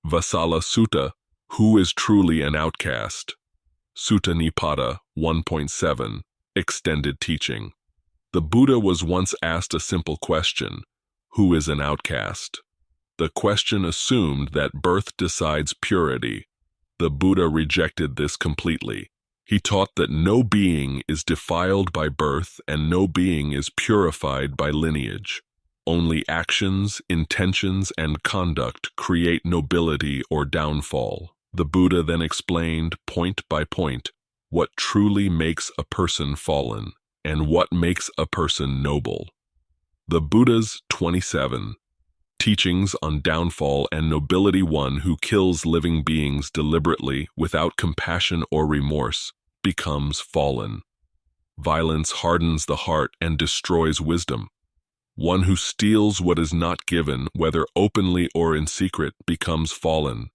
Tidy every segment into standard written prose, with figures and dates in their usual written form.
Vasala Sutta, Who is truly an outcast? Sutta Nipāta 1.7, Extended Teaching. The Buddha was once asked a simple question: who is an outcast? The question assumed that birth decides purity. The Buddha rejected this completely. He taught that no being is defiled by birth and no being is purified by lineage. Only actions, intentions, and conduct create nobility or downfall. The Buddha then explained, point by point, what truly makes a person fallen and what makes a person noble. The Buddha's 27 teachings on downfall and nobility: one who kills living beings deliberately without compassion or remorse becomes fallen. Violence hardens the heart and destroys wisdom. One who steals what is not given, whether openly or in secret, becomes fallen.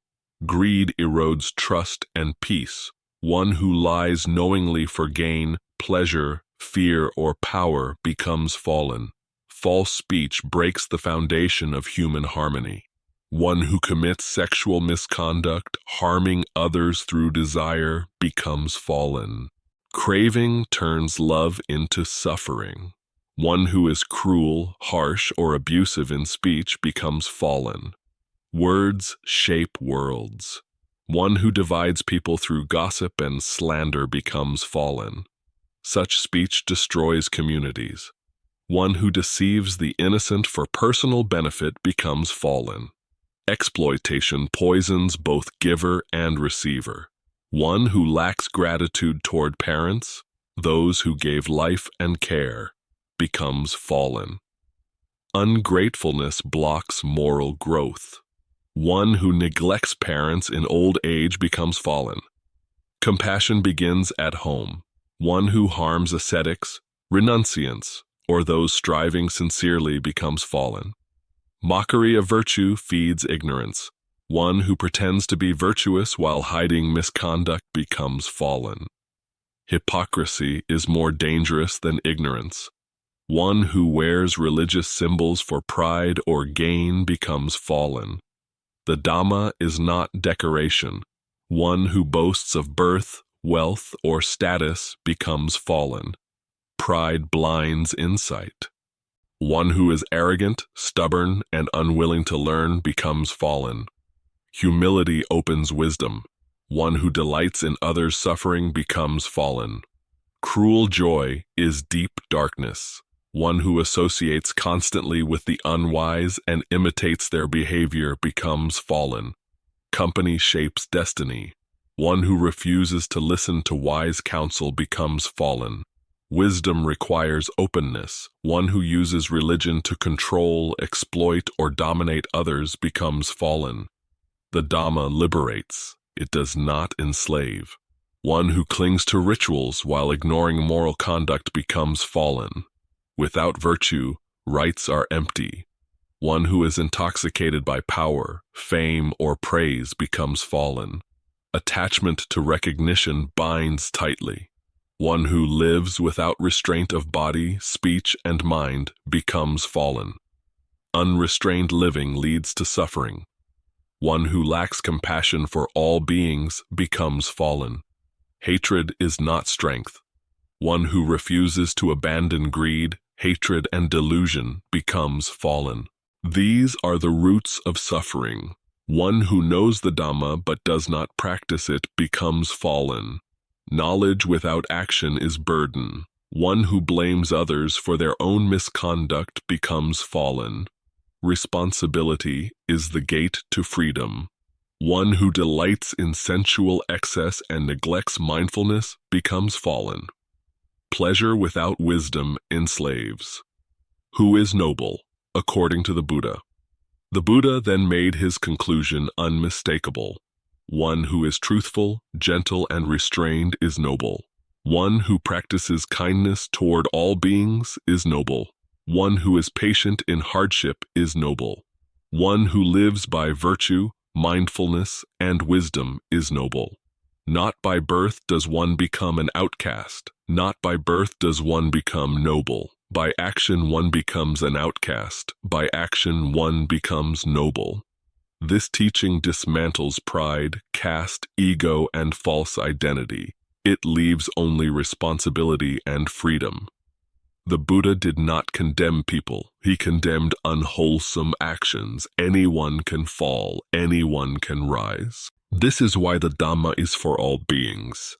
Greed erodes trust and peace. One who lies knowingly for gain, pleasure, fear, or power becomes fallen. False speech breaks the foundation of human harmony. One who commits sexual misconduct, harming others through desire, becomes fallen. Craving turns love into suffering. One who is cruel, harsh, or abusive in speech becomes fallen. Words shape worlds. One who divides people through gossip and slander becomes fallen. Such speech destroys communities. One who deceives the innocent for personal benefit becomes fallen. Exploitation poisons both giver and receiver. One who lacks gratitude toward parents, those who gave life and care, becomes fallen. Ungratefulness blocks moral growth. One who neglects parents in old age becomes fallen. Compassion begins at home. One who harms ascetics, renunciants, or those striving sincerely becomes fallen. Mockery of virtue feeds ignorance. One who pretends to be virtuous while hiding misconduct becomes fallen. Hypocrisy is more dangerous than ignorance. One who wears religious symbols for pride or gain becomes fallen. The Dhamma is not decoration. One who boasts of birth, wealth, or status becomes fallen. Pride blinds insight. One who is arrogant, stubborn, and unwilling to learn becomes fallen. Humility opens wisdom. One who delights in others' suffering becomes fallen. Cruel joy is deep darkness. One who associates constantly with the unwise and imitates their behavior becomes fallen. Company shapes destiny. One who refuses to listen to wise counsel becomes fallen. Wisdom requires openness. One who uses religion to control, exploit, or dominate others becomes fallen. The Dhamma liberates. It does not enslave. One who clings to rituals while ignoring moral conduct becomes fallen. Without virtue, rites are empty. One who is intoxicated by power, fame, or praise becomes fallen. Attachment to recognition binds tightly. One who lives without restraint of body, speech, and mind becomes fallen. Unrestrained living leads to suffering. One who lacks compassion for all beings becomes fallen. Hatred is not strength. One who refuses to abandon greed, hatred, and delusion becomes fallen. These are the roots of suffering. One who knows the Dhamma but does not practice it becomes fallen. Knowledge without action is burden. One who blames others for their own misconduct becomes fallen. Responsibility is the gate to freedom. One who delights in sensual excess and neglects mindfulness becomes fallen. Pleasure without wisdom enslaves. Who is noble, according to the Buddha? The Buddha then made his conclusion unmistakable. One who is truthful, gentle, and restrained is noble. One who practices kindness toward all beings is noble. One who is patient in hardship is noble. One who lives by virtue, mindfulness, and wisdom is noble. Not by birth does one become an outcast. Not by birth does one become noble. By action one becomes an outcast. By action one becomes noble. This teaching dismantles pride, caste, ego, and false identity. It leaves only responsibility and freedom. The Buddha did not condemn people. He condemned unwholesome actions. Anyone can fall. Anyone can rise. This is why the Dhamma is for all beings.